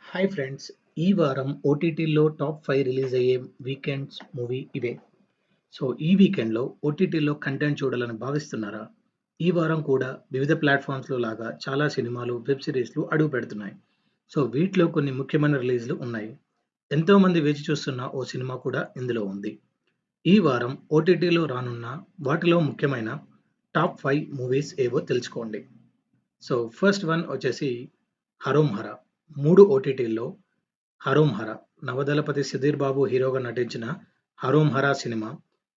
Hi friends! ఈ వారం ఓటీటీలో టాప్ 5 రిలీజ్ అయ్యే వీకెండ్స్ మూవీ ఇవే. సో, ఈ వీకెండ్‌లో ఓటీటీలో కంటెంట్ చూడాలని భావిస్తున్నారా? ఈ వారం కూడా వివిధ ప్లాట్‌ఫామ్స్‌లో లాగా చాలా సినిమాలు, వెబ్ సీరీస్‌లు అడుగుపెడుతున్నాయి. సో, వీటిలో కొన్ని ముఖ్యమైన రిలీజ్‌లు ఉన్నాయి. ఎంతోమంది వేచి చూస్తున్న ఓ సినిమా కూడా ఇందులో ఉంది. ఈ వారం ఓటీటీలో రానున్న వాటిలో ముఖ్యమైన టాప్ 5 మూవీస్ ఏవో తెలుసుకోండి. సో, ఫస్ట్ వన్ వచ్చేసి 'హరోం హర' 3 ఓటీటీల్లో 'హరోం హర' నవదళపతి సుధీర్ బాబు హీరోగా నటించిన 'హరోం హర' సినిమా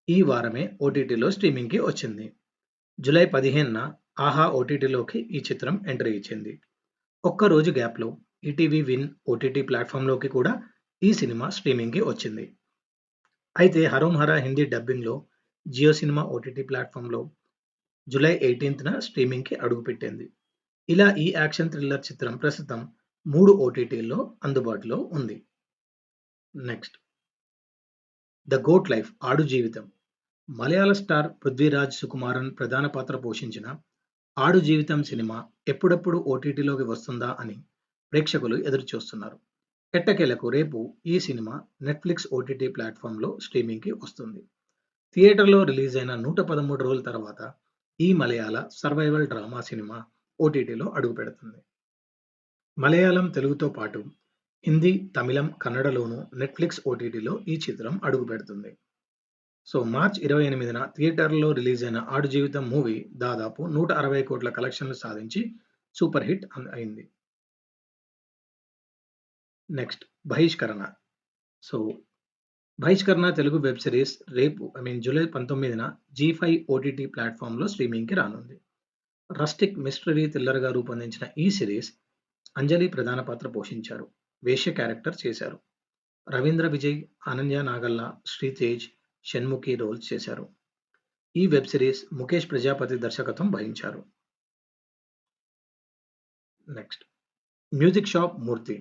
ఈ వారమే ఓటీటీలో స్ట్రీమింగ్‌కి వచ్చింది. జూలై 15న ఆహా ఓటీటీలోకి ఈ చిత్రం ఎంట్రీ ఇచ్చింది. ఒక్క రోజు గ్యాప్‌లో ఈటీవీ విన్ ఓటీటీ ప్లాట్‌ఫామ్‌లోకి కూడా ఈ సినిమా స్ట్రీమింగ్‌కి వచ్చింది. అయితే 'హరోం హర' హిందీ డబ్బింగ్‌లో జియో సినిమా ఓటీటీ ప్లాట్‌ఫామ్‌లో జూలై 18న స్ట్రీమింగ్‌కి అడుగుపెట్టింది. ఇలా ఈ యాక్షన్ థ్రిల్లర్ చిత్రం ప్రస్తుతం 3 ఓటీటీల్లో అందుబాటులో ఉంది. నెక్స్ట్ 'ద గోట్ లైఫ్' ఆడు జీవితం. మలయాళ స్టార్ పృథ్వీరాజ్ సుకుమారన్ ప్రధాన పాత్ర పోషించిన 'ఆడు జీవితం' సినిమా ఎప్పుడెప్పుడు ఓటీటీలోకి వస్తుందా అని ప్రేక్షకులు ఎదురుచూస్తున్నారు. ఎట్టకేలకు రేపు ఈ సినిమా నెట్‌ఫ్లిక్స్ ఓటీటీ ప్లాట్‌ఫామ్‌లో స్ట్రీమింగ్‌కి వస్తుంది. థియేటర్‌లో రిలీజ్ అయిన 113 రోజుల తర్వాత ఈ మలయాళ సర్వైవల్ డ్రామా సినిమా ఓటీటీలో అడుగుపెడుతుంది. మలయాళం, తెలుగుతో పాటు హిందీ, తమిళం, కన్నడలోనూ నెట్‌ఫ్లిక్స్ ఓటీటీలో ఈ చిత్రం అడుగుపెడుతుంది. సో, మార్చ్ 28న థియేటర్‌లో రిలీజ్ అయిన 'ఆడు జీవితం' మూవీ దాదాపు 160 కోట్ల కలెక్షన్లు సాధించి సూపర్ హిట్ అయింది. నెక్స్ట్ 'బహిష్కరణ'. సో, 'బహిష్కరణ' తెలుగు వెబ్ సిరీస్ రేపు జూలై 19న జీ5 ఓటీటీ ప్లాట్‌ఫామ్‌లో స్ట్రీమింగ్‌కి రానుంది. రస్టిక్ మిస్టరీ థ్రిల్లర్‌గా రూపొందించిన ఈ సిరీస్ అంజలి ప్రధాన పాత్ర పోషించారు. వేశ్య క్యారెక్టర్ చేశారు. రవీంద్ర విజయ్, అనన్య నాగల్ల, శ్రీతేజ్, షణ్ముఖి రోల్స్ చేశారు. ఈ వెబ్ సిరీస్ ముఖేష్ ప్రజాపతి దర్శకత్వం వహించారు. నెక్స్ట్ 'మ్యూజిక్ షాప్ మూర్తి'.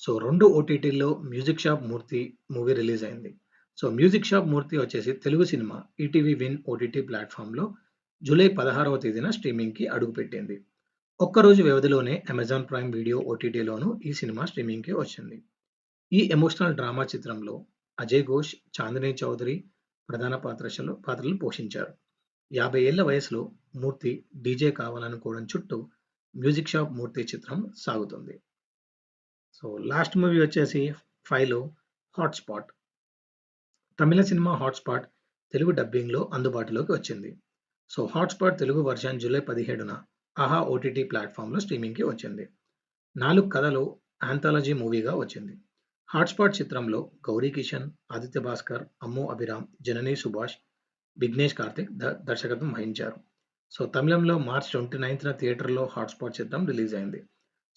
సో, 2 ఓటీటీల్లో 'మ్యూజిక్ షాప్ మూర్తి' మూవీ రిలీజ్ అయింది. సో, 'మ్యూజిక్ షాప్ మూర్తి' వచ్చేసి Telugu cinema ETV win OTT ప్లాట్‌ఫామ్‌లో జూలై 16వ తేదీన స్ట్రీమింగ్‌కి అడుగుపెట్టింది. ఒక్కరోజు వ్యవధిలోనే అమెజాన్ ప్రైమ్ వీడియో ఓటీటీలోనూ ఈ సినిమా స్ట్రీమింగ్‌కి వచ్చింది. ఈ ఎమోషనల్ డ్రామా చిత్రంలో అజయ్ ఘోష్, చాందినీ చౌదరి ప్రధాన పాత్రలు పోషించారు. 50 ఏళ్ల వయసులో మూర్తి డీజే కావాలనుకోవడం చుట్టూ 'మ్యూజిక్ షాప్ మూర్తి' చిత్రం సాగుతుంది. సో, లాస్ట్ మూవీ వచ్చేసి 5లో 'hot spot'. Tamil cinema 'hot spot' Telugu డబ్బింగ్‌లో అందుబాటులోకి వచ్చింది. So, 'hot spot' Telugu version July 17న ఆహా ఓటీటీ ప్లాట్‌ఫామ్‌లో స్ట్రీమింగ్‌కి వచ్చింది. 4 కథలు ఆంథాలజీ మూవీగా వచ్చింది. 'హాట్ స్పాట్' చిత్రంలో గౌరీ కిషన్, ఆదిత్య భాస్కర్, అమ్ము అభిరామ్, జనని సుభాష్, విఘ్నేష్ కార్తిక్ దర్శకత్వం వహించారు. సో, తమిళంలో మార్చ్ 29న థియేటర్‌లో 'హాట్ స్పాట్' చిత్రం రిలీజ్ అయింది.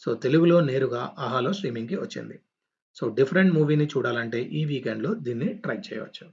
సో, తెలుగులో నేరుగా ఆహాలో స్ట్రీమింగ్‌కి వచ్చింది. సో, డిఫరెంట్ మూవీని చూడాలంటే ఈ వీకెండ్‌లో దీన్ని ట్రై చేయవచ్చు.